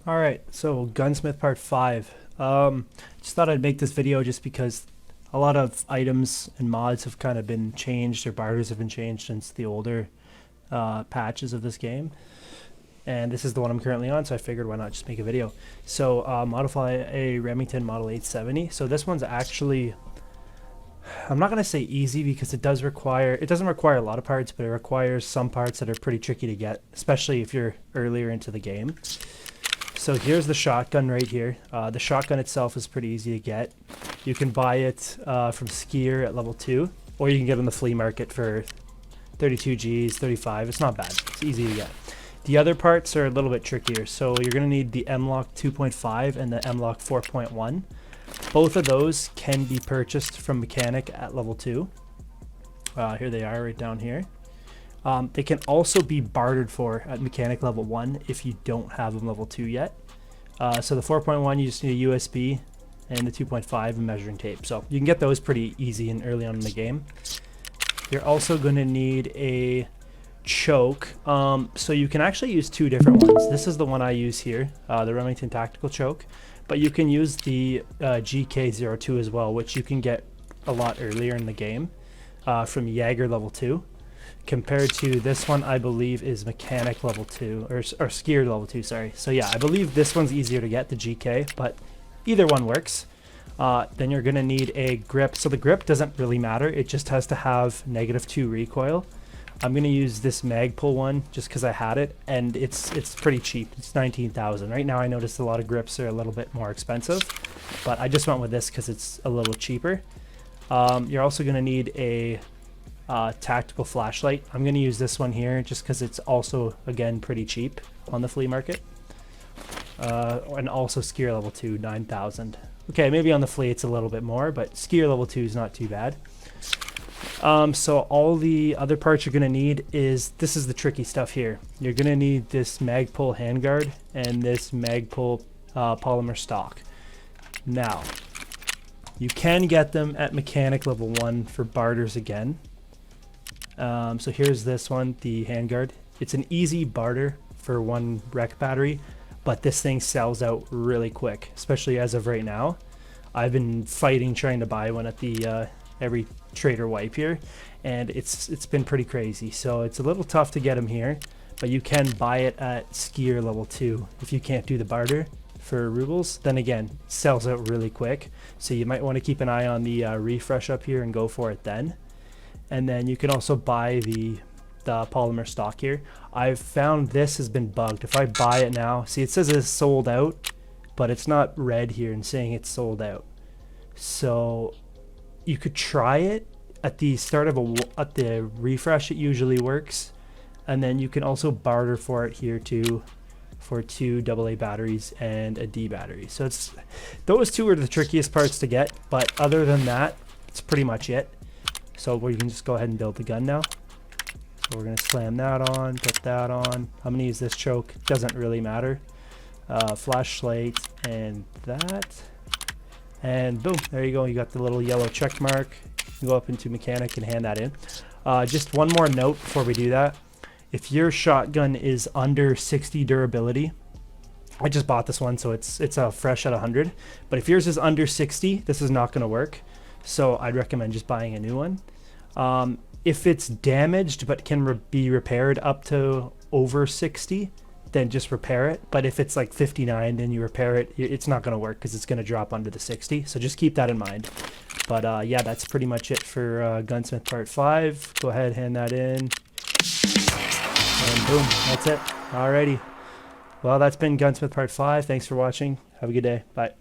Alright, so Gunsmith Part 5. Just thought I'd make this video just because a lot of items and mods have kind of been changed, or barters have been changed since the older patches of this game. And this is the one I'm currently on, so I figured why not just make a video. So modify a Remington Model 870. So this one's actually, I'm not going to say easy because it doesn't require a lot of parts, but it requires some parts that are pretty tricky to get, especially if you're earlier into the game. So here's the shotgun right here. The shotgun itself is pretty easy to get. You can buy it from Skier at level 2, or you can get it on the flea market for 32 Gs, 35. It's not bad. It's easy to get. The other parts are a little bit trickier. So you're going to need the M-Lock 2.5 and the M-Lock 4.1. Both of those can be purchased from Mechanic at level 2. Here they are right down here. They can also be bartered for at Mechanic level 1 if you don't have them level 2 yet. So the 4.1 you just need a USB, and the 2.5 a measuring tape. So you can get those pretty easy and early on in the game. You're also going to need a choke. So you can actually use two different ones. This is the one I use here, the Remington Tactical Choke. But you can use the GK02 as well, which you can get a lot earlier in the game from Jaeger level 2. Compared to this one, I believe is Mechanic level 2, or Skier level 2, sorry. So yeah, I believe this one's easier to get, the GK, but either one works. Then you're going to need a grip. So the grip doesn't really matter, it just has to have -2 recoil. I'm going to use this Magpul one just because I had it, and it's pretty cheap. It's 19,000. Right now I noticed a lot of grips are a little bit more expensive, but I just went with this because it's a little cheaper. You're also going to need a tactical flashlight. I'm going to use this one here just because it's also, again, pretty cheap on the flea market. And also Skier level 2, 9,000. Okay, maybe on the flea it's a little bit more, but Skier level 2 is not too bad. So all the other parts you're going to need this is the tricky stuff here. You're going to need this Magpul handguard and this Magpul polymer stock. Now, you can get them at Mechanic level 1 for barters again. So here's this one, the handguard. It's an easy barter for 1 rec battery, but this thing sells out really quick, especially as of right now. I've been fighting trying to buy one at the every trader wipe here, and it's been pretty crazy. So it's a little tough to get them here, but you can buy it at Skier level 2 if you can't do the barter for rubles. Then again, it sells out really quick, so you might want to keep an eye on the refresh up here and go for it then. And then you can also buy the polymer stock here. I've found this has been bugged. If I buy it now, see it says it's sold out, but it's not red here and saying it's sold out. So you could try it at the start of at the refresh. It usually works, and then you can also barter for it here too, for 2 AA batteries and a D battery. So those two are the trickiest parts to get, but other than that, it's pretty much it. So we can just go ahead and build the gun now. So we're going to slam that on, put that on. I'm going to use this choke, doesn't really matter. Flashlight and that. And boom, there you go. You got the little yellow check mark. You go up into Mechanic and hand that in. Just one more note before we do that. If your shotgun is under 60 durability, I just bought this one, so it's fresh at 100. But if yours is under 60, this is not going to work. So I'd recommend just buying a new one. If it's damaged but can be repaired up to over 60, then just repair it. But if it's like 59, then you repair it, it's not going to work because it's going to drop under the 60. So just keep that in mind. But yeah, that's pretty much it for Gunsmith Part 5. Go ahead, hand that in. And boom, that's it. Alrighty. Well, that's been Gunsmith Part 5. Thanks for watching. Have a good day. Bye.